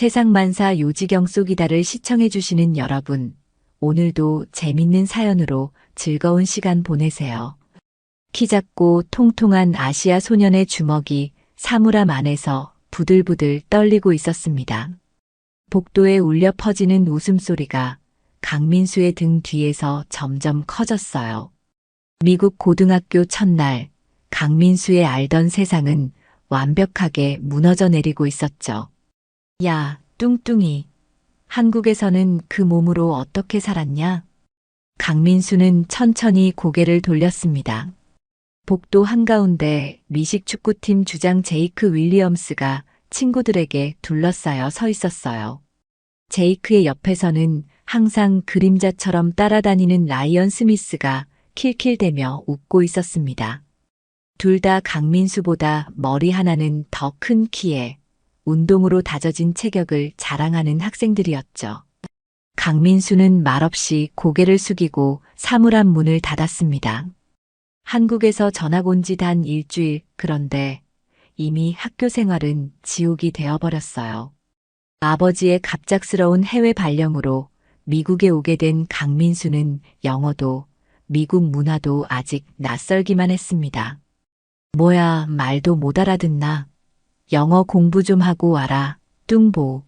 세상만사 요지경 쏘기다를 시청해주시는 여러분, 오늘도 재밌는 사연으로 즐거운 시간 보내세요. 키 작고 통통한 아시아 소년의 주먹이 사물함 안에서 부들부들 떨리고 있었습니다. 복도에 울려 퍼지는 웃음소리가 강민수의 등 뒤에서 점점 커졌어요. 미국 고등학교 첫날, 강민수의 알던 세상은 완벽하게 무너져 내리고 있었죠. 야, 뚱뚱이. 한국에서는 그 몸으로 어떻게 살았냐? 강민수는 천천히 고개를 돌렸습니다. 복도 한가운데 미식 축구팀 주장 제이크 윌리엄스가 친구들에게 둘러싸여 서 있었어요. 제이크의 옆에서는 항상 그림자처럼 따라다니는 라이언 스미스가 킬킬대며 웃고 있었습니다. 둘 다 강민수보다 머리 하나는 더 큰 키에 운동으로 다져진 체격을 자랑하는 학생들이었죠. 강민수는 말없이 고개를 숙이고 사물함 문을 닫았습니다. 한국에서 전학 온 지 단 일주일, 그런데 이미 학교 생활은 지옥이 되어버렸어요. 아버지의 갑작스러운 해외 발령으로 미국에 오게 된 강민수는 영어도 미국 문화도 아직 낯설기만 했습니다. 뭐야, 말도 못 알아듣나? 영어 공부 좀 하고 와라, 뚱보.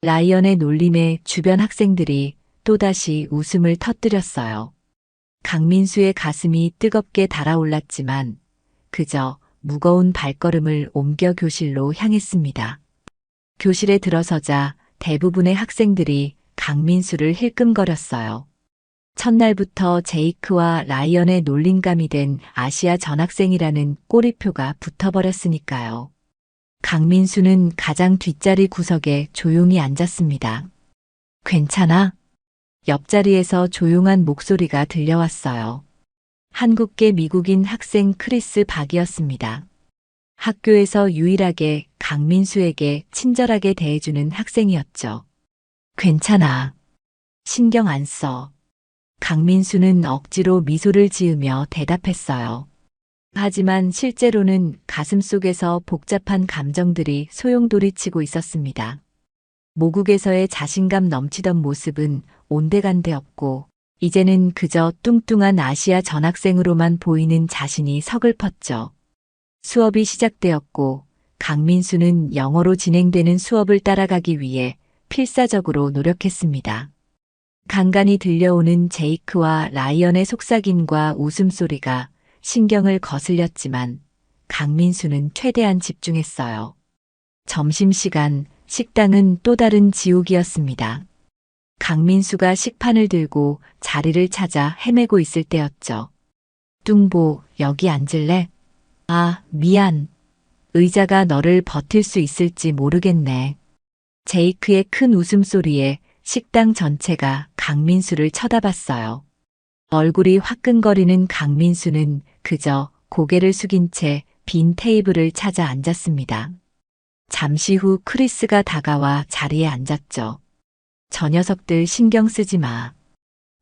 라이언의 놀림에 주변 학생들이 또다시 웃음을 터뜨렸어요. 강민수의 가슴이 뜨겁게 달아올랐지만 그저 무거운 발걸음을 옮겨 교실로 향했습니다. 교실에 들어서자 대부분의 학생들이 강민수를 힐끔거렸어요. 첫날부터 제이크와 라이언의 놀림감이 된 아시아 전학생이라는 꼬리표가 붙어버렸으니까요. 강민수는 가장 뒷자리 구석에 조용히 앉았습니다. 괜찮아? 옆자리에서 조용한 목소리가 들려왔어요. 한국계 미국인 학생 크리스 박이었습니다. 학교에서 유일하게 강민수에게 친절하게 대해주는 학생이었죠. 괜찮아. 신경 안 써. 강민수는 억지로 미소를 지으며 대답했어요. 하지만 실제로는 가슴속에서 복잡한 감정들이 소용돌이치고 있었습니다. 모국에서의 자신감 넘치던 모습은 온데간데 없고 이제는 그저 뚱뚱한 아시아 전학생으로만 보이는 자신이 서글펐죠. 수업이 시작되었고 강민수는 영어로 진행되는 수업을 따라가기 위해 필사적으로 노력했습니다. 간간이 들려오는 제이크와 라이언의 속삭임과 웃음소리가 신경을 거슬렸지만 강민수는 최대한 집중했어요. 점심시간, 식당은 또 다른 지옥이었습니다. 강민수가 식판을 들고 자리를 찾아 헤매고 있을 때였죠. 뚱보, 여기 앉을래? 아, 미안. 의자가 너를 버틸 수 있을지 모르겠네. 제이크의 큰 웃음소리에 식당 전체가 강민수를 쳐다봤어요. 얼굴이 화끈거리는 강민수는 그저 고개를 숙인 채 빈 테이블을 찾아 앉았습니다. 잠시 후 크리스가 다가와 자리에 앉았죠. 저 녀석들 신경 쓰지 마.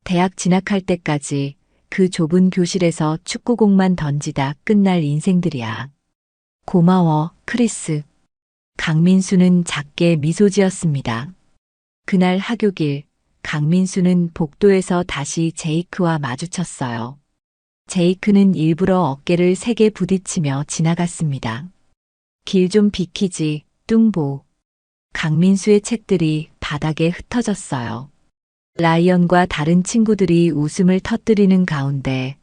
대학 진학할 때까지 그 좁은 교실에서 축구공만 던지다 끝날 인생들이야. 고마워, 크리스. 강민수는 작게 미소 지었습니다. 그날 하교길, 강민수는 복도에서 다시 제이크와 마주쳤어요. 제이크는 일부러 어깨를 세게 부딪히며 지나갔습니다. 길 좀 비키지, 뚱보. 강민수의 책들이 바닥에 흩어졌어요. 라이언과 다른 친구들이 웃음을 터뜨리는 가운데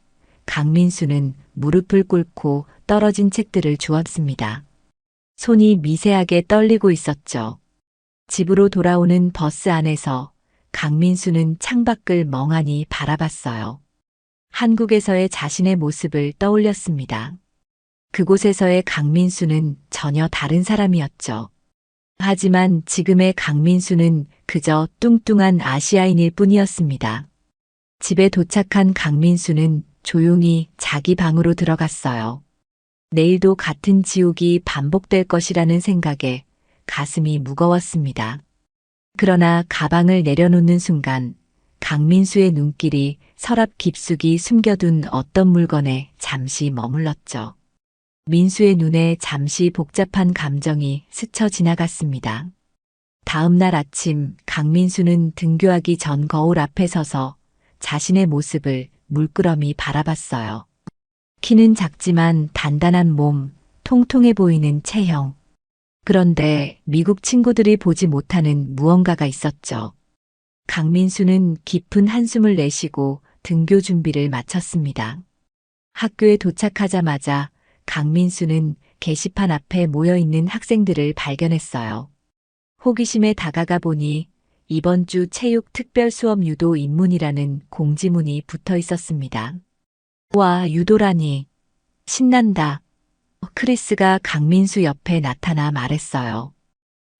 강민수는 무릎을 꿇고 떨어진 책들을 주웠습니다. 손이 미세하게 떨리고 있었죠. 집으로 돌아오는 버스 안에서 강민수는 창밖을 멍하니 바라봤어요. 한국에서의 자신의 모습을 떠올렸습니다. 그곳에서의 강민수는 전혀 다른 사람이었죠. 하지만 지금의 강민수는 그저 뚱뚱한 아시아인일 뿐이었습니다. 집에 도착한 강민수는 조용히 자기 방으로 들어갔어요. 내일도 같은 지옥이 반복될 것이라는 생각에 가슴이 무거웠습니다. 그러나 가방을 내려놓는 순간 강민수의 눈길이 서랍 깊숙이 숨겨둔 어떤 물건에 잠시 머물렀죠. 민수의 눈에 잠시 복잡한 감정이 스쳐 지나갔습니다. 다음 날 아침 강민수는 등교하기 전 거울 앞에 서서 자신의 모습을 물끄러미 바라봤어요. 키는 작지만 단단한 몸, 통통해 보이는 체형. 그런데 미국 친구들이 보지 못하는 무언가가 있었죠. 강민수는 깊은 한숨을 내쉬고 등교 준비를 마쳤습니다. 학교에 도착하자마자 강민수는 게시판 앞에 모여 있는 학생들을 발견했어요. 호기심에 다가가 보니 이번 주 체육 특별 수업 유도 입문이라는 공지문이 붙어 있었습니다. 와, 유도라니. 신난다. 크리스가 강민수 옆에 나타나 말했어요.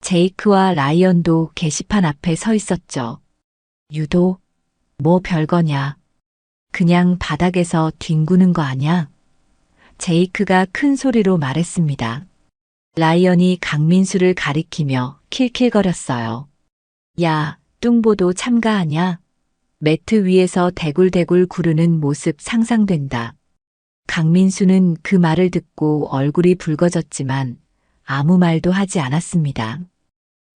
제이크와 라이언도 게시판 앞에 서 있었죠. 유도? 뭐 별거냐. 그냥 바닥에서 뒹구는 거 아냐? 제이크가 큰 소리로 말했습니다. 라이언이 강민수를 가리키며 킬킬거렸어요. 야, 뚱보도 참가하냐? 매트 위에서 대굴대굴 구르는 모습 상상된다. 강민수는 그 말을 듣고 얼굴이 붉어졌지만 아무 말도 하지 않았습니다.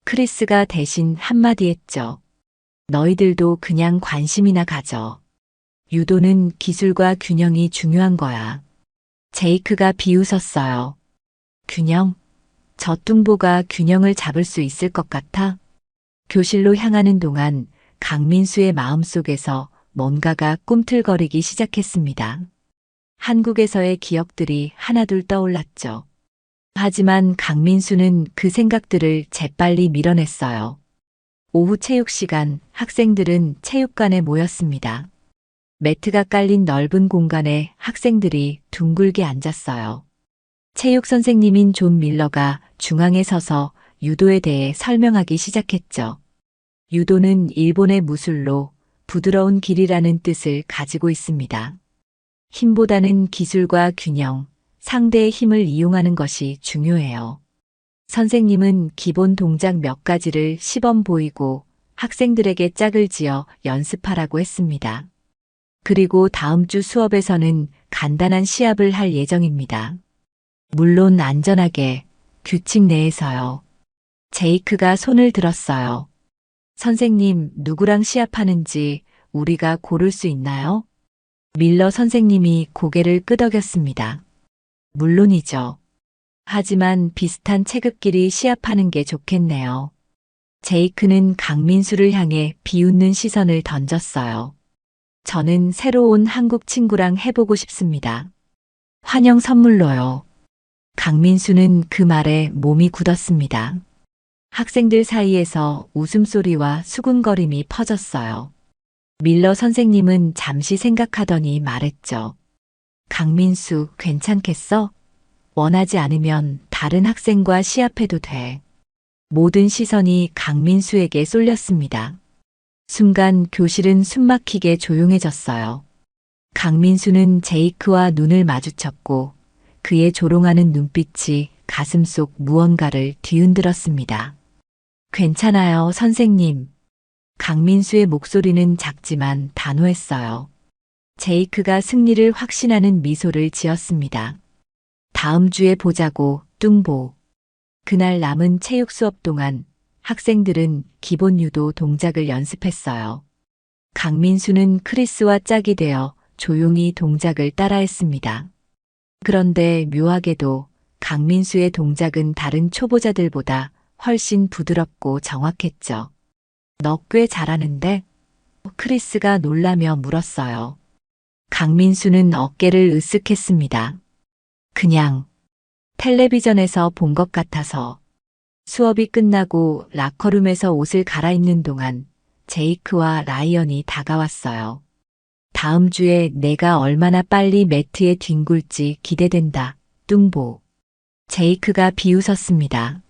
크리스가 대신 한마디 했죠. 너희들도 그냥 관심이나 가져. 유도는 기술과 균형이 중요한 거야. 제이크가 비웃었어요. 균형? 저 뚱보가 균형을 잡을 수 있을 것 같아? 교실로 향하는 동안 강민수의 마음속에서 뭔가가 꿈틀거리기 시작했습니다. 한국에서의 기억들이 하나둘 떠올랐죠. 하지만 강민수는 그 생각들을 재빨리 밀어냈어요. 오후 체육 시간 학생들은 체육관에 모였습니다. 매트가 깔린 넓은 공간에 학생들이 둥글게 앉았어요. 체육 선생님인 존 밀러가 중앙에 서서 유도에 대해 설명하기 시작했죠. 유도는 일본의 무술로 부드러운 길이라는 뜻을 가지고 있습니다. 힘보다는 기술과 균형, 상대의 힘을 이용하는 것이 중요해요. 선생님은 기본 동작 몇 가지를 시범 보이고 학생들에게 짝을 지어 연습하라고 했습니다. 그리고 다음 주 수업에서는 간단한 시합을 할 예정입니다. 물론 안전하게, 규칙 내에서요. 제이크가 손을 들었어요. 선생님, 누구랑 시합하는지 우리가 고를 수 있나요? 밀러 선생님이 고개를 끄덕였습니다. 물론이죠. 하지만 비슷한 체급끼리 시합하는 게 좋겠네요. 제이크는 강민수를 향해 비웃는 시선을 던졌어요. 저는 새로 온 한국 친구랑 해보고 싶습니다. 환영 선물로요. 강민수는 그 말에 몸이 굳었습니다. 학생들 사이에서 웃음소리와 수군거림이 퍼졌어요. 밀러 선생님은 잠시 생각하더니 말했죠. 강민수, 괜찮겠어? 원하지 않으면 다른 학생과 시합해도 돼. 모든 시선이 강민수에게 쏠렸습니다. 순간 교실은 숨막히게 조용해졌어요. 강민수는 제이크와 눈을 마주쳤고 그의 조롱하는 눈빛이 가슴속 무언가를 뒤흔들었습니다. 괜찮아요, 선생님. 강민수의 목소리는 작지만 단호했어요. 제이크가 승리를 확신하는 미소를 지었습니다. 다음 주에 보자고, 뚱보. 그날 남은 체육 수업 동안 학생들은 기본 유도 동작을 연습했어요. 강민수는 크리스와 짝이 되어 조용히 동작을 따라했습니다. 그런데 묘하게도 강민수의 동작은 다른 초보자들보다 훨씬 부드럽고 정확했죠. 너 꽤 잘하는데? 크리스가 놀라며 물었어요. 강민수는 어깨를 으쓱했습니다. 그냥 텔레비전에서 본 것 같아서. 수업이 끝나고 라커룸에서 옷을 갈아입는 동안 제이크와 라이언이 다가왔어요. 다음 주에 내가 얼마나 빨리 매트에 뒹굴지 기대된다, 뚱보. 제이크가 비웃었습니다.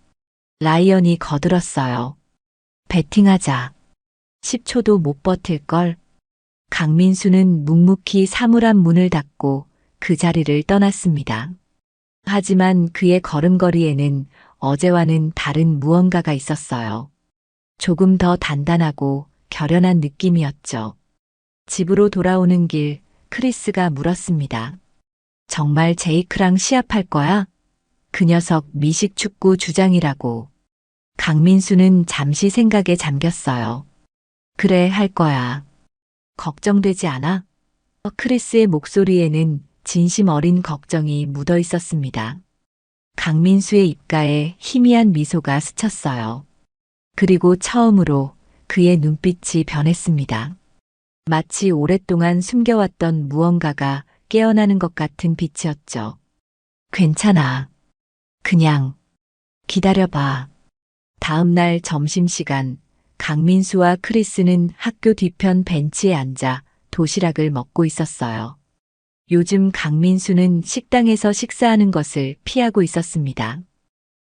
라이언이 거들었어요. 배팅하자. 10초도 못 버틸걸. 강민수는 묵묵히 사물함 문을 닫고 그 자리를 떠났습니다. 하지만 그의 걸음걸이에는 어제와는 다른 무언가가 있었어요. 조금 더 단단하고 결연한 느낌이었죠. 집으로 돌아오는 길 크리스가 물었습니다. 정말 제이크랑 시합할 거야? 그 녀석 미식축구 주장이라고. 강민수는 잠시 생각에 잠겼어요. 그래, 할 거야. 걱정되지 않아? 크리스의 목소리에는 진심 어린 걱정이 묻어 있었습니다. 강민수의 입가에 희미한 미소가 스쳤어요. 그리고 처음으로 그의 눈빛이 변했습니다. 마치 오랫동안 숨겨왔던 무언가가 깨어나는 것 같은 빛이었죠. 괜찮아. 그냥 기다려봐. 다음 날 점심시간, 강민수와 크리스는 학교 뒤편 벤치에 앉아 도시락을 먹고 있었어요. 요즘 강민수는 식당에서 식사하는 것을 피하고 있었습니다.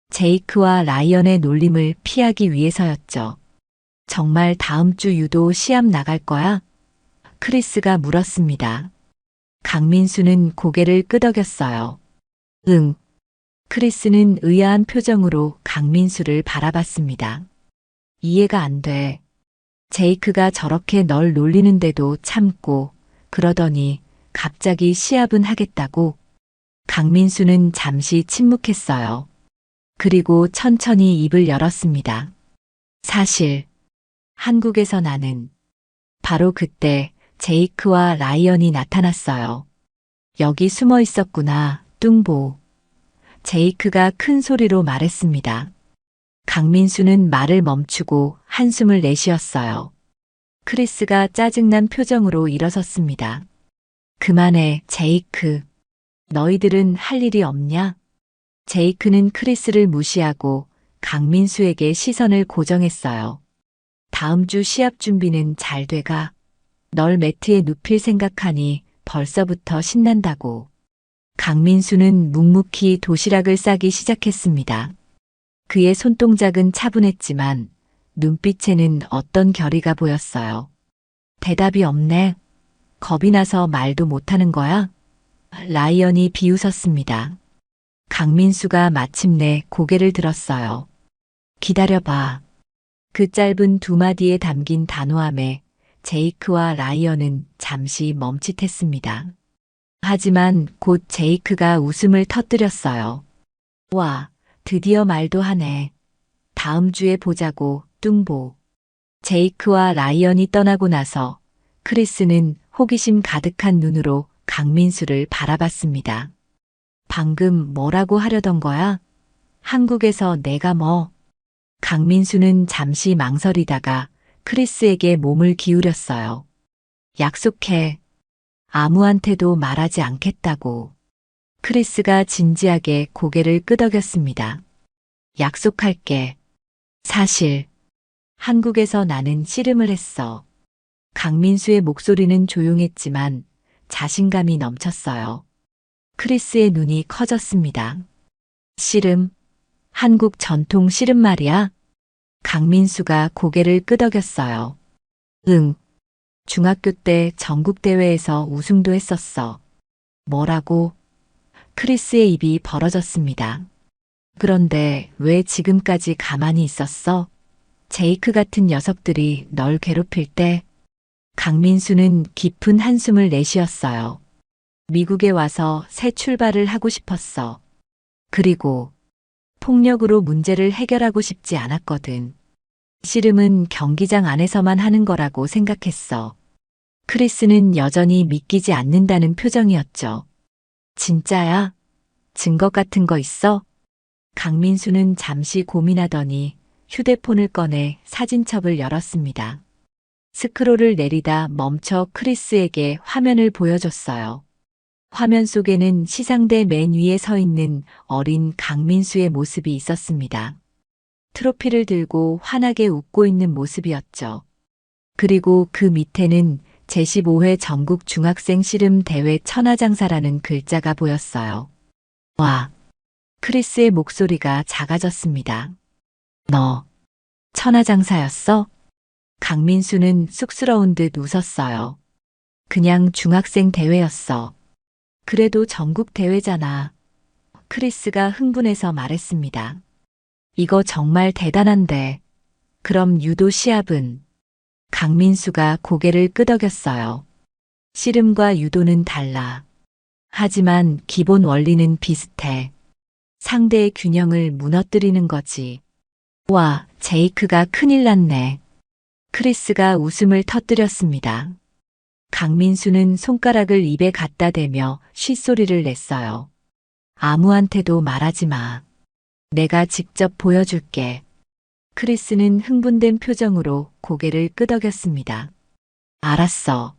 제이크와 라이언의 놀림을 피하기 위해서였죠. 정말 다음 주 유도 시합 나갈 거야? 크리스가 물었습니다. 강민수는 고개를 끄덕였어요. 응. 크리스는 의아한 표정으로 강민수를 바라봤습니다. 이해가 안 돼. 제이크가 저렇게 널 놀리는데도 참고 그러더니 갑자기 시합은 하겠다고. 강민수는 잠시 침묵했어요. 그리고 천천히 입을 열었습니다. 사실 한국에서 나는 바로 그때 제이크와 라이언이 나타났어요. 여기 숨어 있었구나, 뚱보. 제이크가 큰 소리로 말했습니다. 강민수는 말을 멈추고 한숨을 내쉬었어요. 크리스가 짜증난 표정으로 일어섰습니다. 그만해, 제이크. 너희들은 할 일이 없냐? 제이크는 크리스를 무시하고 강민수에게 시선을 고정했어요. 다음 주 시합 준비는 잘 돼가. 널 매트에 눕힐 생각하니 벌써부터 신난다고. 강민수는 묵묵히 도시락을 싸기 시작했습니다. 그의 손동작은 차분했지만 눈빛에는 어떤 결의가 보였어요. 대답이 없네. 겁이 나서 말도 못하는 거야? 라이언이 비웃었습니다. 강민수가 마침내 고개를 들었어요. 기다려봐. 그 짧은 두 마디에 담긴 단호함에 제이크와 라이언은 잠시 멈칫했습니다. 하지만 곧 제이크가 웃음을 터뜨렸어요. 와, 드디어 말도 하네. 다음 주에 보자고, 뚱보. 제이크와 라이언이 떠나고 나서 크리스는 호기심 가득한 눈으로 강민수를 바라봤습니다. 방금 뭐라고 하려던 거야? 한국에서 내가 뭐? 강민수는 잠시 망설이다가 크리스에게 몸을 기울였어요. 약속해. 아무한테도 말하지 않겠다고. 크리스가 진지하게 고개를 끄덕였습니다. 약속할게. 사실 한국에서 나는 씨름을 했어. 강민수의 목소리는 조용했지만 자신감이 넘쳤어요. 크리스의 눈이 커졌습니다. 씨름? 한국 전통 씨름 말이야? 강민수가 고개를 끄덕였어요. 응. 중학교 때 전국대회에서 우승도 했었어. 뭐라고? 크리스의 입이 벌어졌습니다. 그런데 왜 지금까지 가만히 있었어? 제이크 같은 녀석들이 널 괴롭힐 때 강민수는 깊은 한숨을 내쉬었어요. 미국에 와서 새 출발을 하고 싶었어. 그리고 폭력으로 문제를 해결하고 싶지 않았거든. 씨름은 경기장 안에서만 하는 거라고 생각했어. 크리스는 여전히 믿기지 않는다는 표정이었죠. 진짜야? 증거 같은 거 있어? 강민수는 잠시 고민하더니 휴대폰을 꺼내 사진첩을 열었습니다. 스크롤을 내리다 멈춰 크리스에게 화면을 보여줬어요. 화면 속에는 시상대 맨 위에 서 있는 어린 강민수의 모습이 있었습니다. 트로피를 들고 환하게 웃고 있는 모습이었죠. 그리고 그 밑에는 제15회 전국 중학생 씨름 대회 천하장사라는 글자가 보였어요. 와, 크리스의 목소리가 작아졌습니다. 너 천하장사였어? 강민수는 쑥스러운 듯 웃었어요. 그냥 중학생 대회였어. 그래도 전국 대회잖아. 크리스가 흥분해서 말했습니다. 이거 정말 대단한데. 그럼 유도 시합은? 강민수가 고개를 끄덕였어요. 씨름과 유도는 달라. 하지만 기본 원리는 비슷해. 상대의 균형을 무너뜨리는 거지. 와, 제이크가 큰일 났네. 크리스가 웃음을 터뜨렸습니다. 강민수는 손가락을 입에 갖다 대며 쉿소리를 냈어요. 아무한테도 말하지 마. 내가 직접 보여줄게. 크리스는 흥분된 표정으로 고개를 끄덕였습니다. 알았어.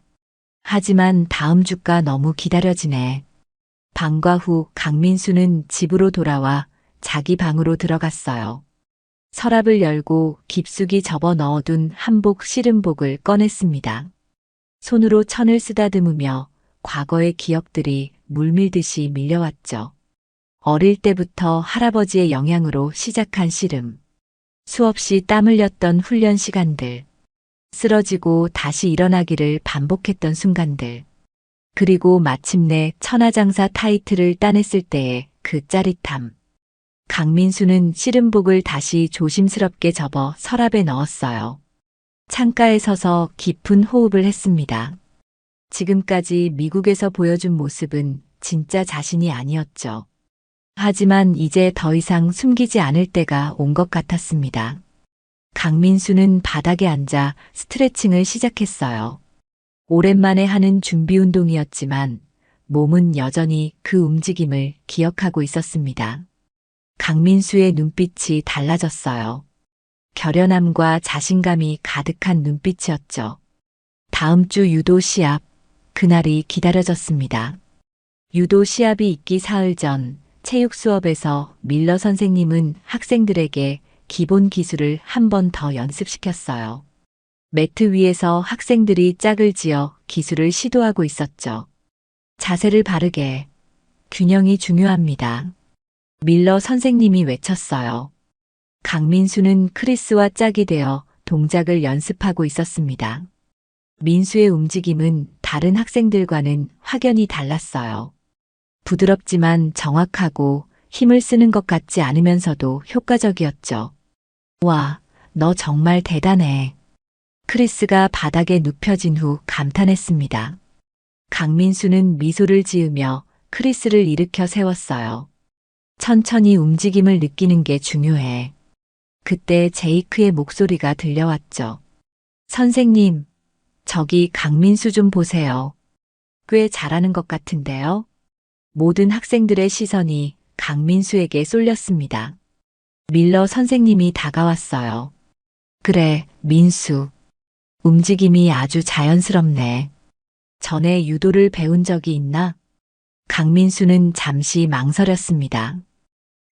하지만 다음 주가 너무 기다려지네. 방과 후 강민수는 집으로 돌아와 자기 방으로 들어갔어요. 서랍을 열고 깊숙이 접어 넣어둔 한복 씨름복을 꺼냈습니다. 손으로 천을 쓰다듬으며 과거의 기억들이 물밀듯이 밀려왔죠. 어릴 때부터 할아버지의 영향으로 시작한 씨름. 수없이 땀 흘렸던 훈련 시간들. 쓰러지고 다시 일어나기를 반복했던 순간들. 그리고 마침내 천하장사 타이틀을 따냈을 때의 그 짜릿함. 강민수는 씨름복을 다시 조심스럽게 접어 서랍에 넣었어요. 창가에 서서 깊은 호흡을 했습니다. 지금까지 미국에서 보여준 모습은 진짜 자신이 아니었죠. 하지만 이제 더 이상 숨기지 않을 때가 온 것 같았습니다. 강민수는 바닥에 앉아 스트레칭을 시작했어요. 오랜만에 하는 준비 운동이었지만 몸은 여전히 그 움직임을 기억하고 있었습니다. 강민수의 눈빛이 달라졌어요. 결연함과 자신감이 가득한 눈빛이었죠. 다음 주 유도 시합, 그날이 기다려졌습니다. 유도 시합이 있기 사흘 전 체육 수업에서 밀러 선생님은 학생들에게 기본 기술을 한 번 더 연습시켰어요. 매트 위에서 학생들이 짝을 지어 기술을 시도하고 있었죠. 자세를 바르게, 균형이 중요합니다. 밀러 선생님이 외쳤어요. 강민수는 크리스와 짝이 되어 동작을 연습하고 있었습니다. 민수의 움직임은 다른 학생들과는 확연히 달랐어요. 부드럽지만 정확하고 힘을 쓰는 것 같지 않으면서도 효과적이었죠. 와, 너 정말 대단해. 크리스가 바닥에 눕혀진 후 감탄했습니다. 강민수는 미소를 지으며 크리스를 일으켜 세웠어요. 천천히 움직임을 느끼는 게 중요해. 그때 제이크의 목소리가 들려왔죠. 선생님, 저기 강민수 좀 보세요. 꽤 잘하는 것 같은데요? 모든 학생들의 시선이 강민수에게 쏠렸습니다. 밀러 선생님이 다가왔어요. 그래, 민수. 움직임이 아주 자연스럽네. 전에 유도를 배운 적이 있나? 강민수는 잠시 망설였습니다.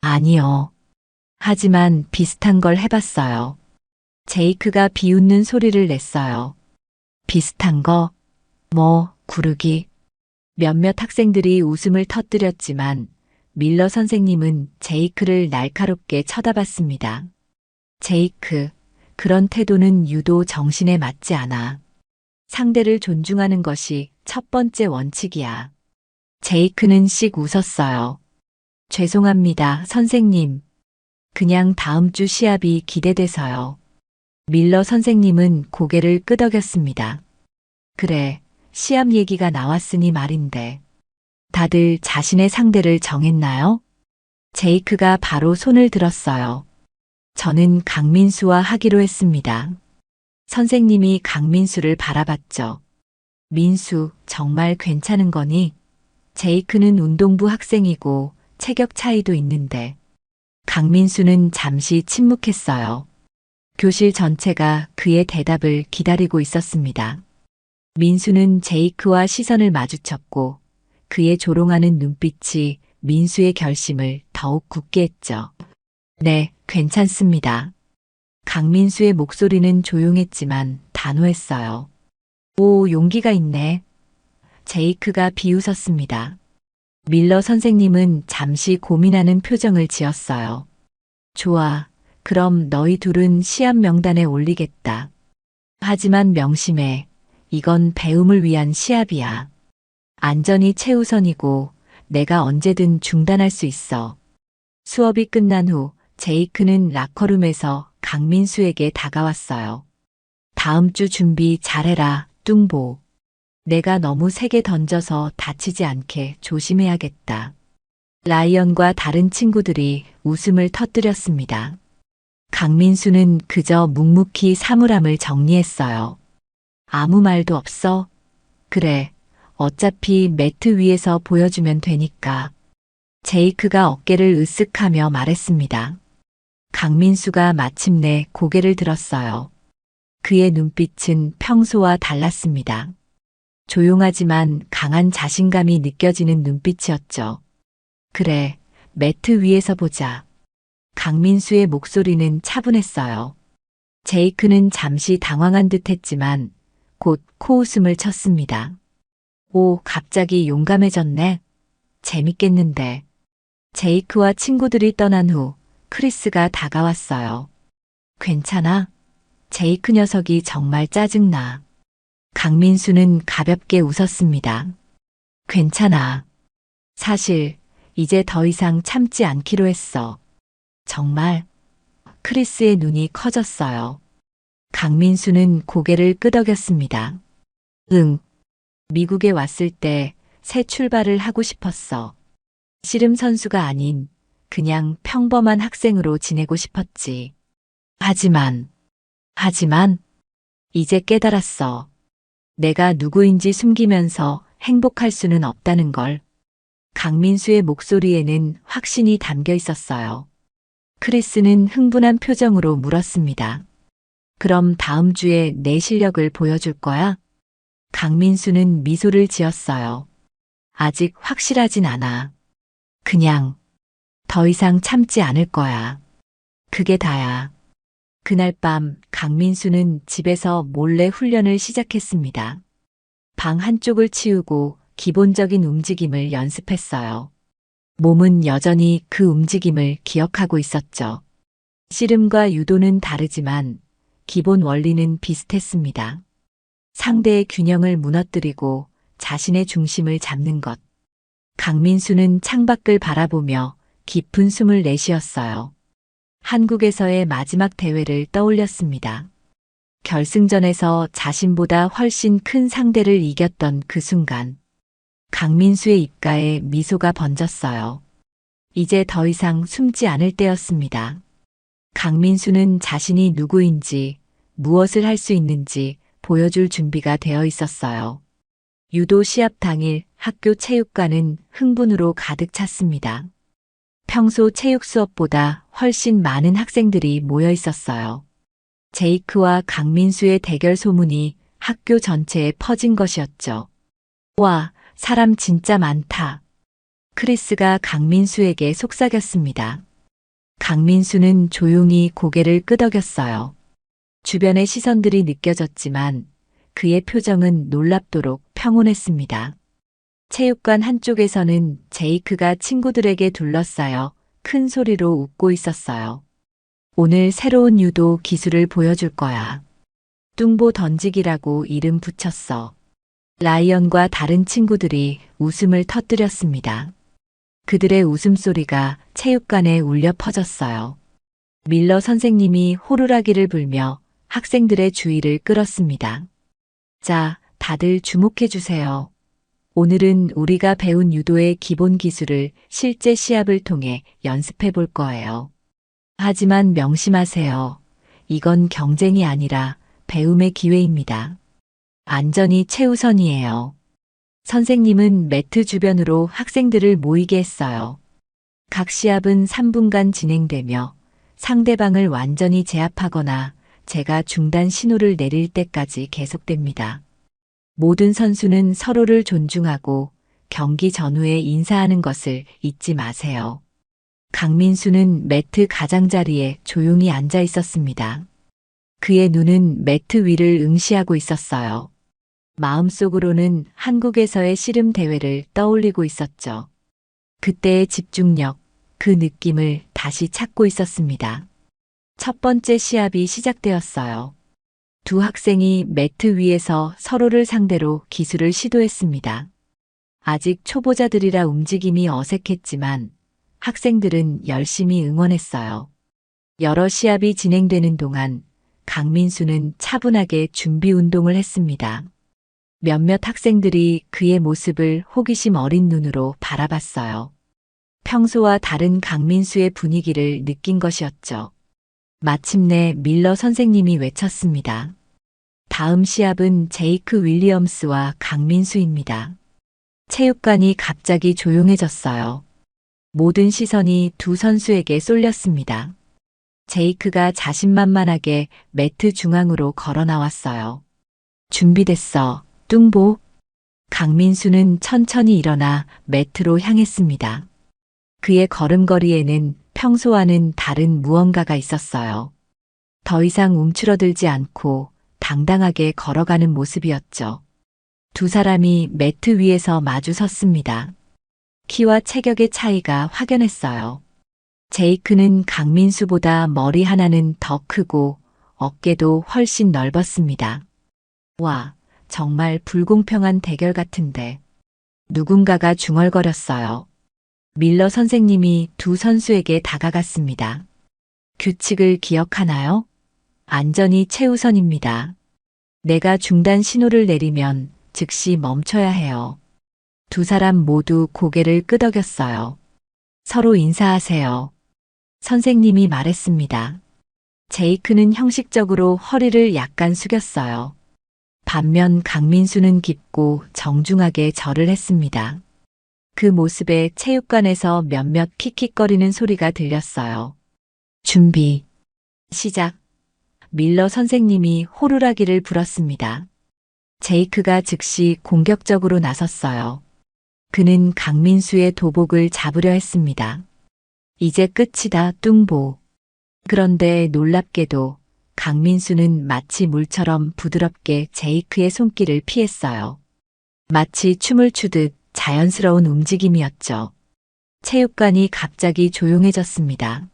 아니요. 하지만 비슷한 걸 해봤어요. 제이크가 비웃는 소리를 냈어요. 비슷한 거? 뭐, 구르기. 몇몇 학생들이 웃음을 터뜨렸지만 밀러 선생님은 제이크를 날카롭게 쳐다봤습니다. 제이크, 그런 태도는 유도 정신에 맞지 않아. 상대를 존중하는 것이 첫 번째 원칙이야. 제이크는 씩 웃었어요. 죄송합니다, 선생님. 그냥 다음 주 시합이 기대돼서요. 밀러 선생님은 고개를 끄덕였습니다. 그래, 시합 얘기가 나왔으니 말인데. 다들 자신의 상대를 정했나요? 제이크가 바로 손을 들었어요. 저는 강민수와 하기로 했습니다. 선생님이 강민수를 바라봤죠. 민수, 정말 괜찮은 거니? 제이크는 운동부 학생이고 체격 차이도 있는데. 강민수는 잠시 침묵했어요. 교실 전체가 그의 대답을 기다리고 있었습니다. 민수는 제이크와 시선을 마주쳤고 그의 조롱하는 눈빛이 민수의 결심을 더욱 굳게 했죠. 네, 괜찮습니다. 강민수의 목소리는 조용했지만 단호했어요. 오, 용기가 있네. 제이크가 비웃었습니다. 밀러 선생님은 잠시 고민하는 표정을 지었어요. 좋아, 그럼 너희 둘은 시합 명단에 올리겠다. 하지만 명심해, 이건 배움을 위한 시합이야. 안전이 최우선이고 내가 언제든 중단할 수 있어. 수업이 끝난 후 제이크는 라커룸에서 강민수에게 다가왔어요. 다음 주 준비 잘해라, 뚱보. 내가 너무 세게 던져서 다치지 않게 조심해야겠다. 라이언과 다른 친구들이 웃음을 터뜨렸습니다. 강민수는 그저 묵묵히 사물함을 정리했어요. 아무 말도 없어? 그래. 어차피 매트 위에서 보여주면 되니까. 제이크가 어깨를 으쓱하며 말했습니다. 강민수가 마침내 고개를 들었어요. 그의 눈빛은 평소와 달랐습니다. 조용하지만 강한 자신감이 느껴지는 눈빛이었죠. 그래, 매트 위에서 보자. 강민수의 목소리는 차분했어요. 제이크는 잠시 당황한 듯 했지만 곧 코웃음을 쳤습니다. 오, 갑자기 용감해졌네. 재밌겠는데. 제이크와 친구들이 떠난 후 크리스가 다가왔어요. 괜찮아? 제이크 녀석이 정말 짜증나. 강민수는 가볍게 웃었습니다. 괜찮아. 사실 이제 더 이상 참지 않기로 했어. 정말? 크리스의 눈이 커졌어요. 강민수는 고개를 끄덕였습니다. 응. 미국에 왔을 때 새 출발을 하고 싶었어. 씨름 선수가 아닌 그냥 평범한 학생으로 지내고 싶었지. 하지만 이제 깨달았어. 내가 누구인지 숨기면서 행복할 수는 없다는 걸. 강민수의 목소리에는 확신이 담겨 있었어요. 크리스는 흥분한 표정으로 물었습니다. 그럼 다음 주에 내 실력을 보여줄 거야? 강민수는 미소를 지었어요. 아직 확실하진 않아. 그냥 더 이상 참지 않을 거야. 그게 다야. 그날 밤 강민수는 집에서 몰래 훈련을 시작했습니다. 방 한쪽을 치우고 기본적인 움직임을 연습했어요. 몸은 여전히 그 움직임을 기억하고 있었죠. 씨름과 유도는 다르지만 기본 원리는 비슷했습니다. 상대의 균형을 무너뜨리고 자신의 중심을 잡는 것. 강민수는 창밖을 바라보며 깊은 숨을 내쉬었어요. 한국에서의 마지막 대회를 떠올렸습니다. 결승전에서 자신보다 훨씬 큰 상대를 이겼던 그 순간. 강민수의 입가에 미소가 번졌어요. 이제 더 이상 숨지 않을 때였습니다. 강민수는 자신이 누구인지, 무엇을 할 수 있는지 보여줄 준비가 되어 있었어요. 유도 시합 당일 학교 체육관은 흥분으로 가득 찼습니다. 평소 체육 수업보다 훨씬 많은 학생들이 모여 있었어요. 제이크와 강민수의 대결 소문이 학교 전체에 퍼진 것이었죠. 와, 사람 진짜 많다. 크리스가 강민수에게 속삭였습니다. 강민수는 조용히 고개를 끄덕였어요. 주변의 시선들이 느껴졌지만 그의 표정은 놀랍도록 평온했습니다. 체육관 한쪽에서는 제이크가 친구들에게 둘러싸여 큰 소리로 웃고 있었어요. 오늘 새로운 유도 기술을 보여줄 거야. 뚱보 던지기라고 이름 붙였어. 라이언과 다른 친구들이 웃음을 터뜨렸습니다. 그들의 웃음소리가 체육관에 울려 퍼졌어요. 밀러 선생님이 호루라기를 불며 학생들의 주의를 끌었습니다. 자, 다들 주목해 주세요. 오늘은 우리가 배운 유도의 기본 기술을 실제 시합을 통해 연습해 볼 거예요. 하지만 명심하세요. 이건 경쟁이 아니라 배움의 기회입니다. 안전이 최우선이에요. 선생님은 매트 주변으로 학생들을 모이게 했어요. 각 시합은 3분간 진행되며 상대방을 완전히 제압하거나 제가 중단 신호를 내릴 때까지 계속됩니다. 모든 선수는 서로를 존중하고 경기 전후에 인사하는 것을 잊지 마세요. 강민수는 매트 가장자리에 조용히 앉아 있었습니다. 그의 눈은 매트 위를 응시하고 있었어요. 마음속으로는 한국에서의 씨름 대회를 떠올리고 있었죠. 그때의 집중력, 그 느낌을 다시 찾고 있었습니다. 첫 번째 시합이 시작되었어요. 두 학생이 매트 위에서 서로를 상대로 기술을 시도했습니다. 아직 초보자들이라 움직임이 어색했지만 학생들은 열심히 응원했어요. 여러 시합이 진행되는 동안 강민수는 차분하게 준비 운동을 했습니다. 몇몇 학생들이 그의 모습을 호기심 어린 눈으로 바라봤어요. 평소와 다른 강민수의 분위기를 느낀 것이었죠. 마침내 밀러 선생님이 외쳤습니다. 다음 시합은 제이크 윌리엄스와 강민수입니다. 체육관이 갑자기 조용해졌어요. 모든 시선이 두 선수에게 쏠렸습니다. 제이크가 자신만만하게 매트 중앙으로 걸어 나왔어요. 준비됐어, 뚱보. 강민수는 천천히 일어나 매트로 향했습니다. 그의 걸음걸이에는 평소와는 다른 무언가가 있었어요. 더 이상 움츠러들지 않고 당당하게 걸어가는 모습이었죠. 두 사람이 매트 위에서 마주 섰습니다. 키와 체격의 차이가 확연했어요. 제이크는 강민수보다 머리 하나는 더 크고 어깨도 훨씬 넓었습니다. 와, 정말 불공평한 대결 같은데. 누군가가 중얼거렸어요. 밀러 선생님이 두 선수에게 다가갔습니다. 규칙을 기억하나요? 안전이 최우선입니다. 내가 중단 신호를 내리면 즉시 멈춰야 해요. 두 사람 모두 고개를 끄덕였어요. 서로 인사하세요. 선생님이 말했습니다. 제이크는 형식적으로 허리를 약간 숙였어요. 반면 강민수는 깊고 정중하게 절을 했습니다. 그 모습에 체육관에서 몇몇 킥킥거리는 소리가 들렸어요. 준비, 시작. 밀러 선생님이 호루라기를 불었습니다. 제이크가 즉시 공격적으로 나섰어요. 그는 강민수의 도복을 잡으려 했습니다. 이제 끝이다, 뚱보. 그런데 놀랍게도 강민수는 마치 물처럼 부드럽게 제이크의 손길을 피했어요. 마치 춤을 추듯 자연스러운 움직임이었죠. 체육관이 갑자기 조용해졌습니다.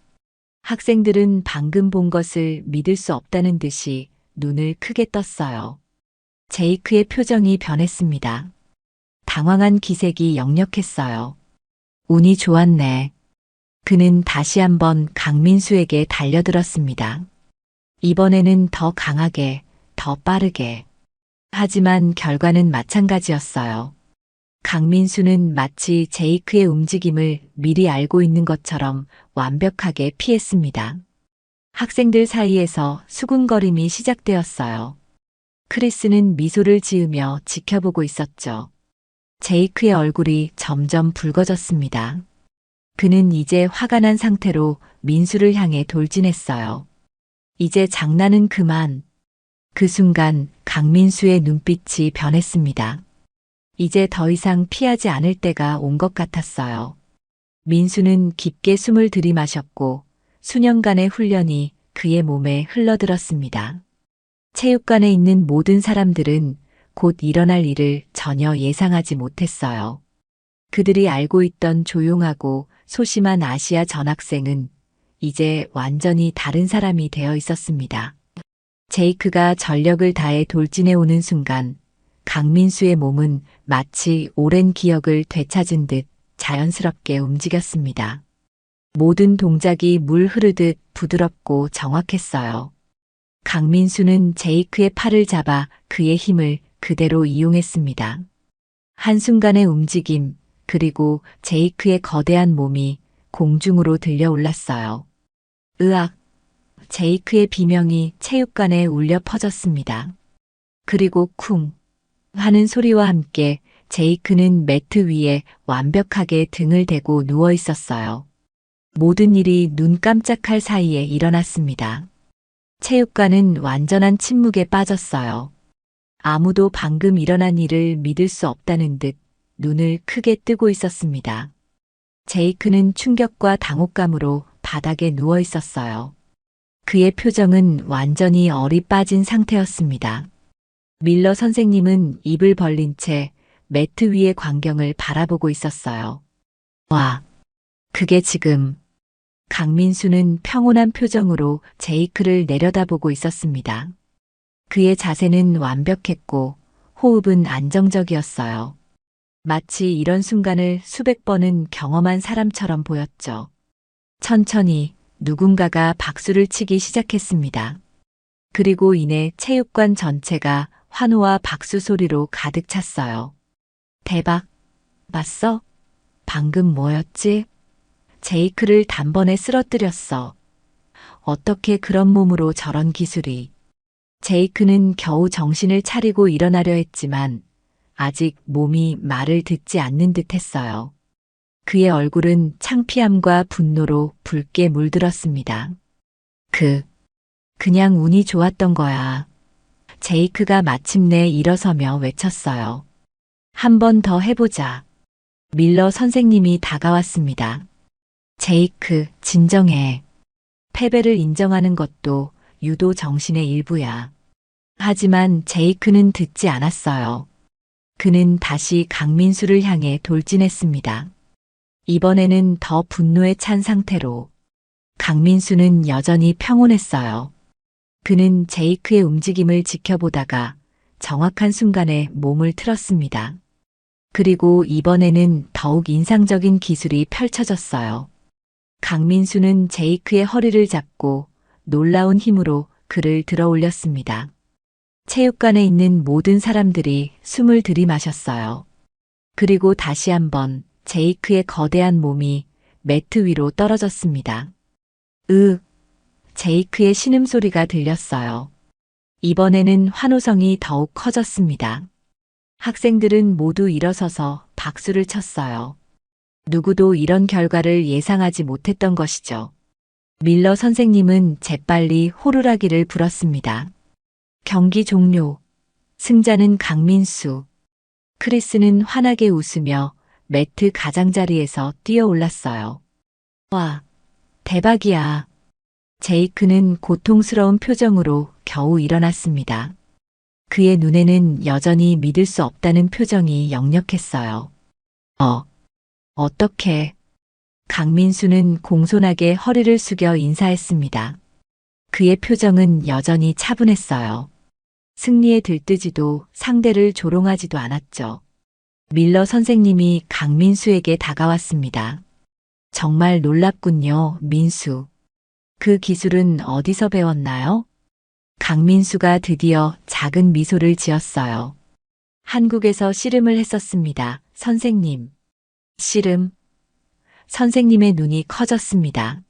학생들은 방금 본 것을 믿을 수 없다는 듯이 눈을 크게 떴어요. 제이크의 표정이 변했습니다. 당황한 기색이 역력했어요. 운이 좋았네. 그는 다시 한번 강민수에게 달려들었습니다. 이번에는 더 강하게, 더 빠르게. 하지만 결과는 마찬가지였어요. 강민수는 마치 제이크의 움직임을 미리 알고 있는 것처럼 완벽하게 피했습니다. 학생들 사이에서 수군거림이 시작되었어요. 크리스는 미소를 지으며 지켜보고 있었죠. 제이크의 얼굴이 점점 붉어졌습니다. 그는 이제 화가 난 상태로 민수를 향해 돌진했어요. 이제 장난은 그만. 그 순간 강민수의 눈빛이 변했습니다. 이제 더 이상 피하지 않을 때가 온 것 같았어요. 민수는 깊게 숨을 들이마셨고 수년간의 훈련이 그의 몸에 흘러들었습니다. 체육관에 있는 모든 사람들은 곧 일어날 일을 전혀 예상하지 못했어요. 그들이 알고 있던 조용하고 소심한 아시아 전학생은 이제 완전히 다른 사람이 되어 있었습니다. 제이크가 전력을 다해 돌진해 오는 순간 강민수의 몸은 마치 오랜 기억을 되찾은 듯 자연스럽게 움직였습니다. 모든 동작이 물 흐르듯 부드럽고 정확했어요. 강민수는 제이크의 팔을 잡아 그의 힘을 그대로 이용했습니다. 한순간의 움직임, 그리고 제이크의 거대한 몸이 공중으로 들려 올랐어요. 으악! 제이크의 비명이 체육관에 울려 퍼졌습니다. 그리고 쿵! 하는 소리와 함께 제이크는 매트 위에 완벽하게 등을 대고 누워 있었어요. 모든 일이 눈 깜짝할 사이에 일어났습니다. 체육관은 완전한 침묵에 빠졌어요. 아무도 방금 일어난 일을 믿을 수 없다는 듯 눈을 크게 뜨고 있었습니다. 제이크는 충격과 당혹감으로 바닥에 누워 있었어요. 그의 표정은 완전히 얼이 빠진 상태였습니다. 밀러 선생님은 입을 벌린 채 매트 위의 광경을 바라보고 있었어요. 와, 그게 지금. 강민수는 평온한 표정으로 제이크를 내려다보고 있었습니다. 그의 자세는 완벽했고 호흡은 안정적이었어요. 마치 이런 순간을 수백 번은 경험한 사람처럼 보였죠. 천천히 누군가가 박수를 치기 시작했습니다. 그리고 이내 체육관 전체가 환호와 박수 소리로 가득 찼어요. 대박! 봤어? 방금 뭐였지? 제이크를 단번에 쓰러뜨렸어. 어떻게 그런 몸으로 저런 기술이. 제이크는 겨우 정신을 차리고 일어나려 했지만 아직 몸이 말을 듣지 않는 듯 했어요. 그의 얼굴은 창피함과 분노로 붉게 물들었습니다. 그냥 운이 좋았던 거야. 제이크가 마침내 일어서며 외쳤어요. 한 번 더 해보자. 밀러 선생님이 다가왔습니다. 제이크, 진정해. 패배를 인정하는 것도 유도 정신의 일부야. 하지만 제이크는 듣지 않았어요. 그는 다시 강민수를 향해 돌진했습니다. 이번에는 더 분노에 찬 상태로. 강민수는 여전히 평온했어요. 그는 제이크의 움직임을 지켜보다가 정확한 순간에 몸을 틀었습니다. 그리고 이번에는 더욱 인상적인 기술이 펼쳐졌어요. 강민수는 제이크의 허리를 잡고 놀라운 힘으로 그를 들어 올렸습니다. 체육관에 있는 모든 사람들이 숨을 들이마셨어요. 그리고 다시 한번 제이크의 거대한 몸이 매트 위로 떨어졌습니다. 제이크의 신음소리가 들렸어요. 이번에는 환호성이 더욱 커졌습니다. 학생들은 모두 일어서서 박수를 쳤어요. 누구도 이런 결과를 예상하지 못했던 것이죠. 밀러 선생님은 재빨리 호루라기를 불었습니다. 경기 종료. 승자는 강민수. 크리스는 환하게 웃으며 매트 가장자리에서 뛰어 올랐어요. 와, 대박이야. 제이크는 고통스러운 표정으로 겨우 일어났습니다. 그의 눈에는 여전히 믿을 수 없다는 표정이 역력했어요. 어떻게? 강민수는 공손하게 허리를 숙여 인사했습니다. 그의 표정은 여전히 차분했어요. 승리에 들뜨지도 상대를 조롱하지도 않았죠. 밀러 선생님이 강민수에게 다가왔습니다. 정말 놀랍군요, 민수. 그 기술은 어디서 배웠나요? 강민수가 드디어 작은 미소를 지었어요. 한국에서 씨름을 했었습니다, 선생님. 씨름? 선생님의 눈이 커졌습니다.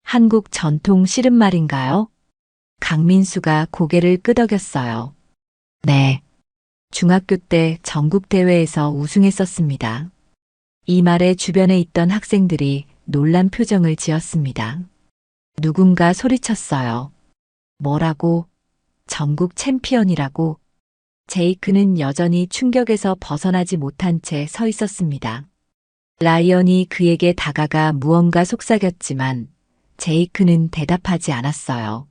한국 전통 씨름 말인가요? 강민수가 고개를 끄덕였어요. 네. 중학교 때 전국대회에서 우승했었습니다. 이 말에 주변에 있던 학생들이 놀란 표정을 지었습니다. 누군가 소리쳤어요. 뭐라고? 전국 챔피언이라고? 제이크는 여전히 충격에서 벗어나지 못한 채 서 있었습니다. 라이언이 그에게 다가가 무언가 속삭였지만 제이크는 대답하지 않았어요.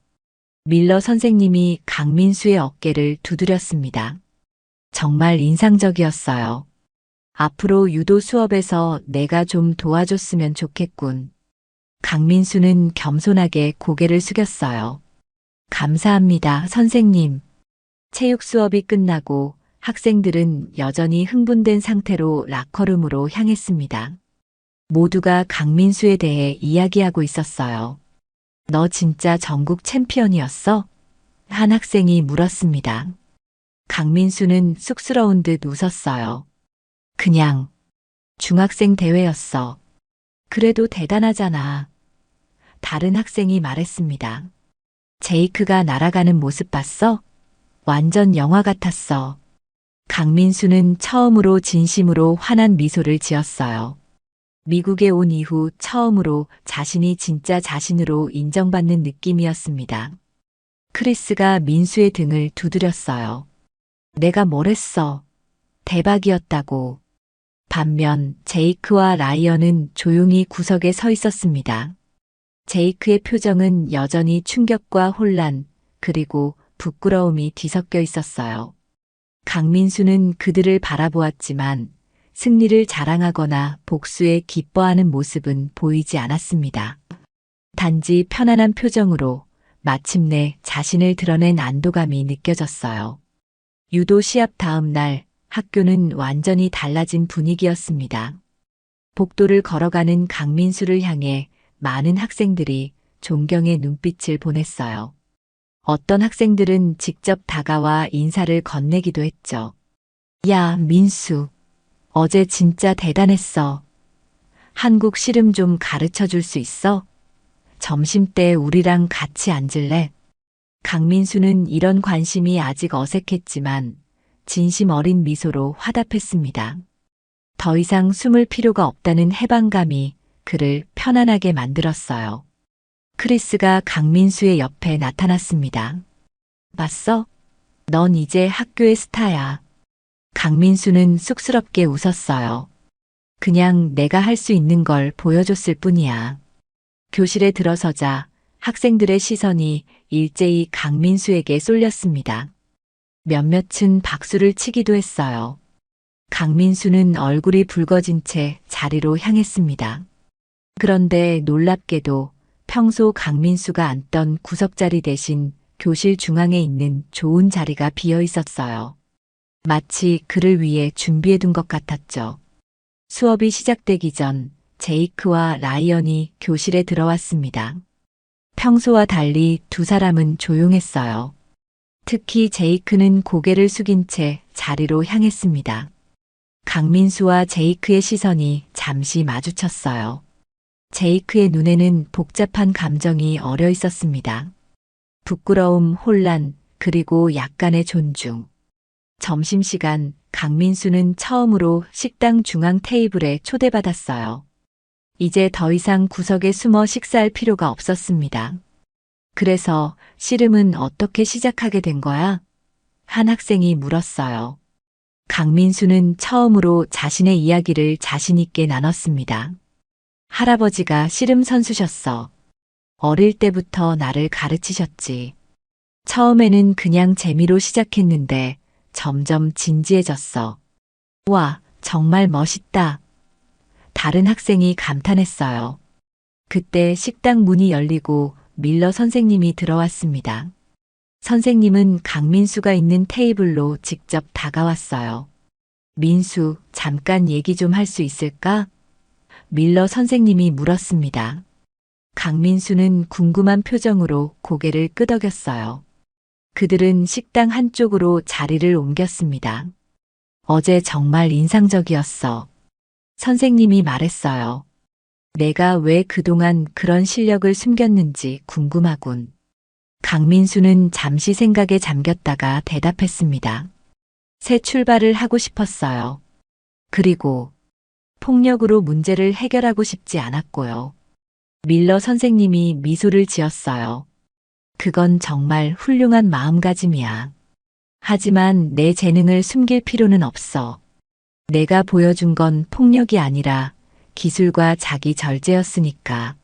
밀러 선생님이 강민수의 어깨를 두드렸습니다. 정말 인상적이었어요. 앞으로 유도 수업에서 내가 좀 도와줬으면 좋겠군. 강민수는 겸손하게 고개를 숙였어요. 감사합니다, 선생님. 체육 수업이 끝나고 학생들은 여전히 흥분된 상태로 라커룸으로 향했습니다. 모두가 강민수에 대해 이야기하고 있었어요. 너 진짜 전국 챔피언이었어? 한 학생이 물었습니다. 강민수는 쑥스러운 듯 웃었어요. 그냥 중학생 대회였어. 그래도 대단하잖아. 다른 학생이 말했습니다. 제이크가 날아가는 모습 봤어? 완전 영화 같았어. 강민수는 처음으로 진심으로 환한 미소를 지었어요. 미국에 온 이후 처음으로 자신이 진짜 자신으로 인정받는 느낌이었습니다. 크리스가 민수의 등을 두드렸어요. 내가 뭘 했어? 대박이었다고. 반면 제이크와 라이언은 조용히 구석에 서 있었습니다. 제이크의 표정은 여전히 충격과 혼란, 그리고 부끄러움이 뒤섞여 있었어요. 강민수는 그들을 바라보았지만 승리를 자랑하거나 복수에 기뻐하는 모습은 보이지 않았습니다. 단지 편안한 표정으로 마침내 자신을 드러낸 안도감이 느껴졌어요. 유도 시합 다음 날 학교는 완전히 달라진 분위기였습니다. 복도를 걸어가는 강민수를 향해 많은 학생들이 존경의 눈빛을 보냈어요. 어떤 학생들은 직접 다가와 인사를 건네기도 했죠. 야, 민수. 어제 진짜 대단했어. 한국 씨름 좀 가르쳐 줄 수 있어? 점심때 우리랑 같이 앉을래? 강민수는 이런 관심이 아직 어색했지만 진심 어린 미소로 화답했습니다. 더 이상 숨을 필요가 없다는 해방감이 그를 편안하게 만들었어요. 크리스가 강민수의 옆에 나타났습니다. 봤어? 넌 이제 학교의 스타야. 강민수는 쑥스럽게 웃었어요. 그냥 내가 할 수 있는 걸 보여줬을 뿐이야. 교실에 들어서자 학생들의 시선이 일제히 강민수에게 쏠렸습니다. 몇몇은 박수를 치기도 했어요. 강민수는 얼굴이 붉어진 채 자리로 향했습니다. 그런데 놀랍게도 평소 강민수가 앉던 구석자리 대신 교실 중앙에 있는 좋은 자리가 비어 있었어요. 마치 그를 위해 준비해둔 것 같았죠. 수업이 시작되기 전 제이크와 라이언이 교실에 들어왔습니다. 평소와 달리 두 사람은 조용했어요. 특히 제이크는 고개를 숙인 채 자리로 향했습니다. 강민수와 제이크의 시선이 잠시 마주쳤어요. 제이크의 눈에는 복잡한 감정이 어려 있었습니다. 부끄러움, 혼란, 그리고 약간의 존중. 점심시간 강민수는 처음으로 식당 중앙 테이블에 초대받았어요. 이제 더 이상 구석에 숨어 식사할 필요가 없었습니다. 그래서 씨름은 어떻게 시작하게 된 거야? 한 학생이 물었어요. 강민수는 처음으로 자신의 이야기를 자신 있게 나눴습니다. 할아버지가 씨름 선수셨어. 어릴 때부터 나를 가르치셨지. 처음에는 그냥 재미로 시작했는데 점점 진지해졌어. 와, 정말 멋있다. 다른 학생이 감탄했어요. 그때 식당 문이 열리고 밀러 선생님이 들어왔습니다. 선생님은 강민수가 있는 테이블로 직접 다가왔어요. 민수, 잠깐 얘기 좀 할 수 있을까? 밀러 선생님이 물었습니다. 강민수는 궁금한 표정으로 고개를 끄덕였어요. 그들은 식당 한쪽으로 자리를 옮겼습니다. 어제 정말 인상적이었어. 선생님이 말했어요. 내가 왜 그동안 그런 실력을 숨겼는지 궁금하군. 강민수는 잠시 생각에 잠겼다가 대답했습니다. 새 출발을 하고 싶었어요. 그리고 폭력으로 문제를 해결하고 싶지 않았고요. 밀러 선생님이 미소를 지었어요. 그건 정말 훌륭한 마음가짐이야. 하지만 내 재능을 숨길 필요는 없어. 내가 보여준 건 폭력이 아니라 기술과 자기 절제였으니까.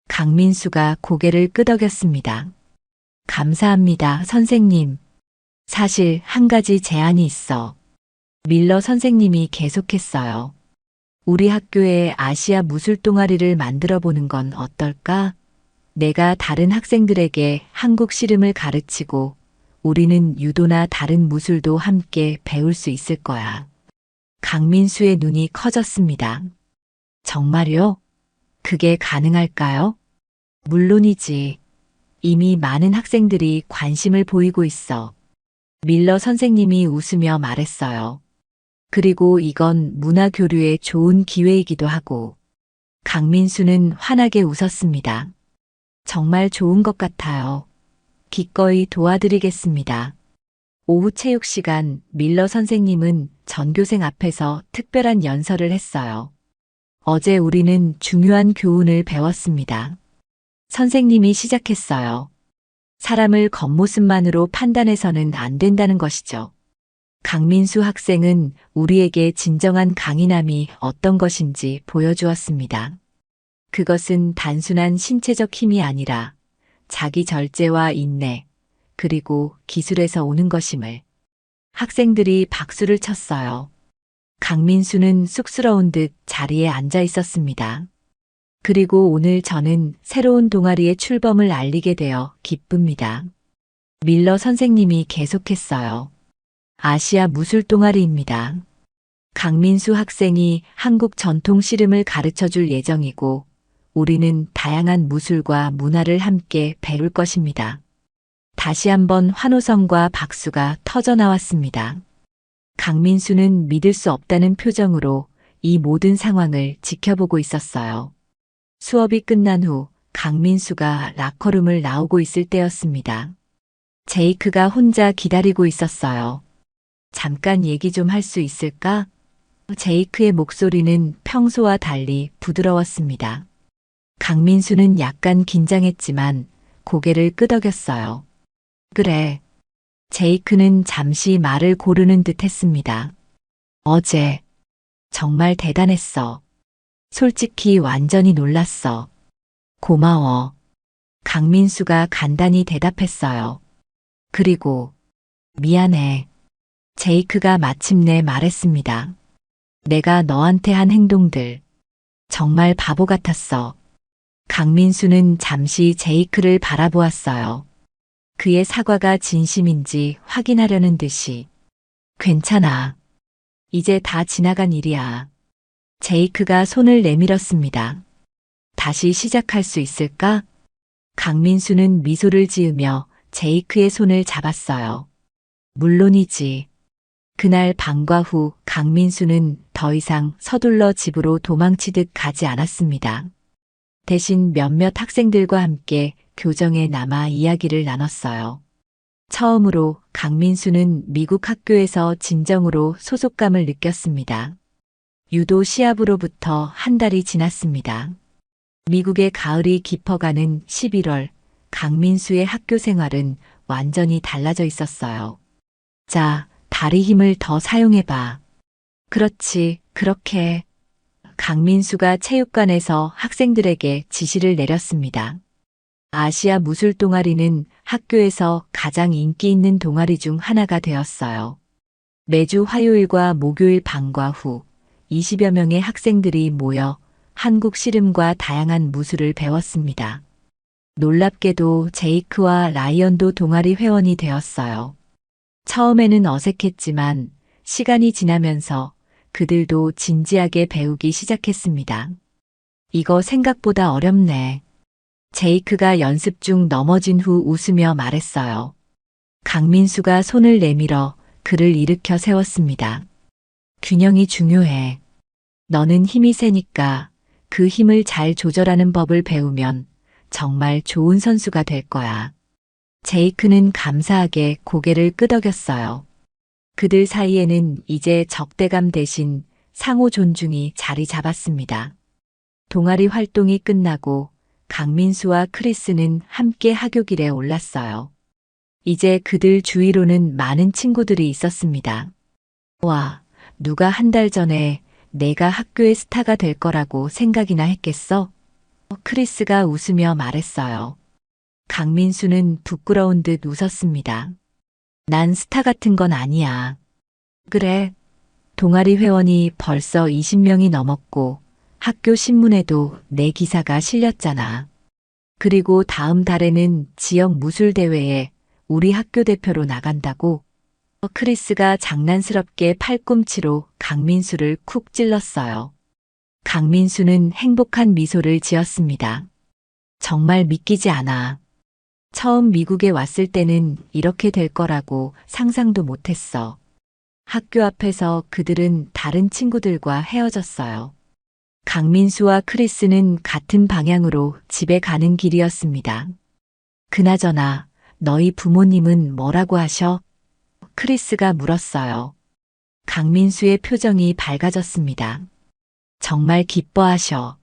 강민수가 고개를 끄덕였습니다. 감사합니다, 선생님. 사실 한 가지 제안이 있어. 밀러 선생님이 계속했어요. 우리 학교에 아시아 무술 동아리를 만들어 보는 건 어떨까? 내가 다른 학생들에게 한국 씨름을 가르치고 우리는 유도나 다른 무술도 함께 배울 수 있을 거야. 강민수의 눈이 커졌습니다. 정말요? 그게 가능할까요? 물론이지. 이미 많은 학생들이 관심을 보이고 있어. 밀러 선생님이 웃으며 말했어요. 그리고 이건 문화 교류의 좋은 기회이기도 하고. 강민수는 환하게 웃었습니다. 정말 좋은 것 같아요. 기꺼이 도와드리겠습니다. 오후 체육 시간 밀러 선생님은 전교생 앞에서 특별한 연설을 했어요. 어제 우리는 중요한 교훈을 배웠습니다. 선생님이 시작했어요. 사람을 겉모습만으로 판단해서는 안 된다는 것이죠. 강민수 학생은 우리에게 진정한 강인함이 어떤 것인지 보여주었습니다. 그것은 단순한 신체적 힘이 아니라 자기 절제와 인내, 그리고 기술에서 오는 것임을. 학생들이 박수를 쳤어요. 강민수는 쑥스러운 듯 자리에 앉아 있었습니다. 그리고 오늘 저는 새로운 동아리의 출범을 알리게 되어 기쁩니다. 밀러 선생님이 계속했어요. 아시아 무술 동아리입니다. 강민수 학생이 한국 전통 씨름을 가르쳐 줄 예정이고 우리는 다양한 무술과 문화를 함께 배울 것입니다. 다시 한번 환호성과 박수가 터져 나왔습니다. 강민수는 믿을 수 없다는 표정으로 이 모든 상황을 지켜보고 있었어요. 수업이 끝난 후 강민수가 라커룸을 나오고 있을 때였습니다. 제이크가 혼자 기다리고 있었어요. 잠깐 얘기 좀 할 수 있을까? 제이크의 목소리는 평소와 달리 부드러웠습니다. 강민수는 약간 긴장했지만 고개를 끄덕였어요. 그래. 제이크는 잠시 말을 고르는 듯 했습니다. 어제 정말 대단했어. 솔직히 완전히 놀랐어. 고마워. 강민수가 간단히 대답했어요. 그리고 미안해. 제이크가 마침내 말했습니다. 내가 너한테 한 행동들 정말 바보 같았어. 강민수는 잠시 제이크를 바라보았어요. 그의 사과가 진심인지 확인하려는 듯이. 괜찮아. 이제 다 지나간 일이야. 제이크가 손을 내밀었습니다. 다시 시작할 수 있을까? 강민수는 미소를 지으며 제이크의 손을 잡았어요. 물론이지. 그날 방과 후 강민수는 더 이상 서둘러 집으로 도망치듯 가지 않았습니다. 대신 몇몇 학생들과 함께 교정에 남아 이야기를 나눴어요. 처음으로 강민수는 미국 학교에서 진정으로 소속감을 느꼈습니다. 유도 시합으로부터 한 달이 지났습니다. 미국의 가을이 깊어가는 11월, 강민수의 학교 생활은 완전히 달라져 있었어요. 자, 다리 힘을 더 사용해봐. 그렇지, 그렇게. 강민수가 체육관에서 학생들에게 지시를 내렸습니다. 아시아 무술 동아리는 학교에서 가장 인기 있는 동아리 중 하나가 되었어요. 매주 화요일과 목요일 방과 후 20여 명의 학생들이 모여 한국 씨름과 다양한 무술을 배웠습니다. 놀랍게도 제이크와 라이언도 동아리 회원이 되었어요. 처음에는 어색했지만 시간이 지나면서 그들도 진지하게 배우기 시작했습니다. 이거 생각보다 어렵네. 제이크가 연습 중 넘어진 후 웃으며 말했어요. 강민수가 손을 내밀어 그를 일으켜 세웠습니다. 균형이 중요해. 너는 힘이 세니까 그 힘을 잘 조절하는 법을 배우면 정말 좋은 선수가 될 거야. 제이크는 감사하게 고개를 끄덕였어요. 그들 사이에는 이제 적대감 대신 상호 존중이 자리 잡았습니다. 동아리 활동이 끝나고 강민수와 크리스는 함께 하교길에 올랐어요. 이제 그들 주위로는 많은 친구들이 있었습니다. 와, 누가 한 달 전에 내가 학교의 스타가 될 거라고 생각이나 했겠어? 크리스가 웃으며 말했어요. 강민수는 부끄러운 듯 웃었습니다. 난 스타 같은 건 아니야. 그래. 동아리 회원이 벌써 20명이 넘었고 학교 신문에도 내 기사가 실렸잖아. 그리고 다음 달에는 지역 무술대회에 우리 학교 대표로 나간다고. 크리스가 장난스럽게 팔꿈치로 강민수를 쿡 찔렀어요. 강민수는 행복한 미소를 지었습니다. 정말 믿기지 않아. 처음 미국에 왔을 때는 이렇게 될 거라고 상상도 못했어. 학교 앞에서 그들은 다른 친구들과 헤어졌어요. 강민수와 크리스는 같은 방향으로 집에 가는 길이었습니다. 그나저나 너희 부모님은 뭐라고 하셔? 크리스가 물었어요. 강민수의 표정이 밝아졌습니다. 정말 기뻐하셔.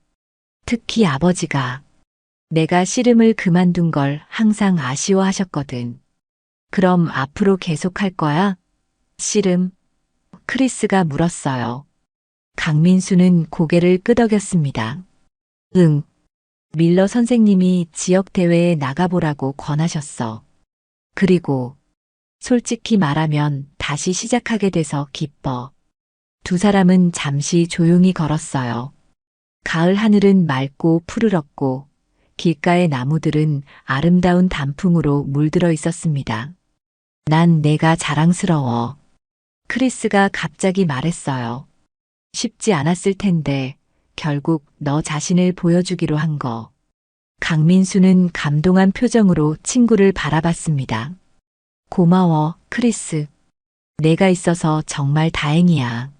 특히 아버지가. 내가 씨름을 그만둔 걸 항상 아쉬워하셨거든. 그럼 앞으로 계속할 거야? 씨름? 크리스가 물었어요. 강민수는 고개를 끄덕였습니다. 응. 밀러 선생님이 지역 대회에 나가보라고 권하셨어. 그리고 솔직히 말하면 다시 시작하게 돼서 기뻐. 두 사람은 잠시 조용히 걸었어요. 가을 하늘은 맑고 푸르렀고 길가의 나무들은 아름다운 단풍으로 물들어 있었습니다. 난 내가 자랑스러워. 크리스가 갑자기 말했어요. 쉽지 않았을 텐데 결국 너 자신을 보여주기로 한 거. 강민수는 감동한 표정으로 친구를 바라봤습니다. 고마워, 크리스. 내가 있어서 정말 다행이야.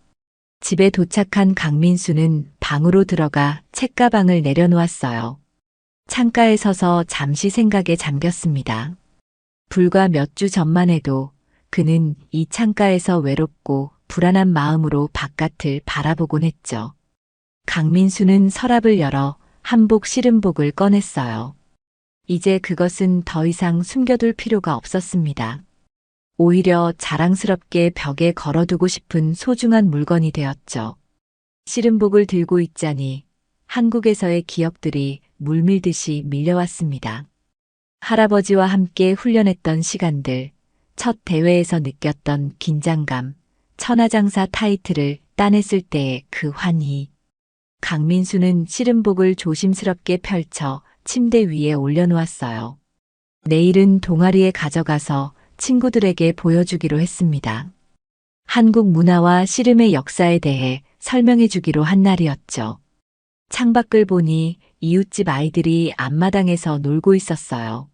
집에 도착한 강민수는 방으로 들어가 책가방을 내려놓았어요. 창가에 서서 잠시 생각에 잠겼습니다. 불과 몇 주 전만 해도 그는 이 창가에서 외롭고 불안한 마음으로 바깥을 바라보곤 했죠. 강민수는 서랍을 열어 한복 씨름복을 꺼냈어요. 이제 그것은 더 이상 숨겨둘 필요가 없었습니다. 오히려 자랑스럽게 벽에 걸어두고 싶은 소중한 물건이 되었죠. 씨름복을 들고 있자니 한국에서의 기억들이 물밀듯이 밀려왔습니다. 할아버지와 함께 훈련했던 시간들, 첫 대회에서 느꼈던 긴장감, 천하장사 타이틀을 따냈을 때의 그 환희. 강민수는 씨름복을 조심스럽게 펼쳐 침대 위에 올려놓았어요. 내일은 동아리에 가져가서 친구들에게 보여주기로 했습니다. 한국 문화와 씨름의 역사에 대해 설명해 주기로 한 날이었죠. 창밖을 보니 이웃집 아이들이 앞마당에서 놀고 있었어요.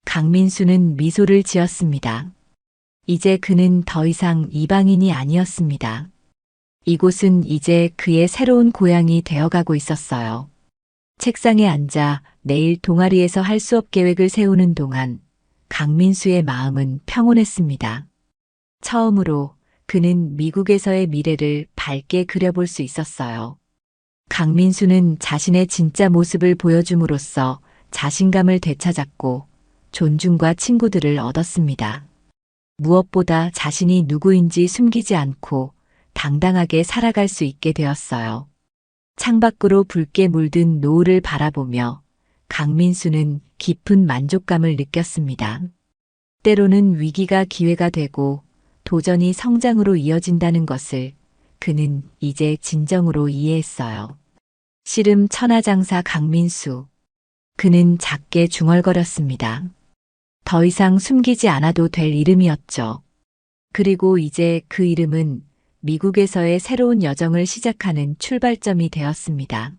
강민수는 미소를 지었습니다. 이제 그는 더 이상 이방인이 아니었습니다. 이곳은 이제 그의 새로운 고향이 되어가고 있었어요. 책상에 앉아 내일 동아리에서 할 수업 계획을 세우는 동안 강민수의 마음은 평온했습니다. 처음으로 그는 미국에서의 미래를 밝게 그려볼 수 있었어요. 강민수는 자신의 진짜 모습을 보여줌으로써 자신감을 되찾았고 존중과 친구들을 얻었습니다. 무엇보다 자신이 누구인지 숨기지 않고 당당하게 살아갈 수 있게 되었어요. 창밖으로 붉게 물든 노을을 바라보며 강민수는 깊은 만족감을 느꼈습니다. 때로는 위기가 기회가 되고 도전이 성장으로 이어진다는 것을 그는 이제 진정으로 이해했어요. 씨름 천하장사 강민수. 그는 작게 중얼거렸습니다. 더 이상 숨기지 않아도 될 이름이었죠. 그리고 이제 그 이름은 미국에서의 새로운 여정을 시작하는 출발점이 되었습니다.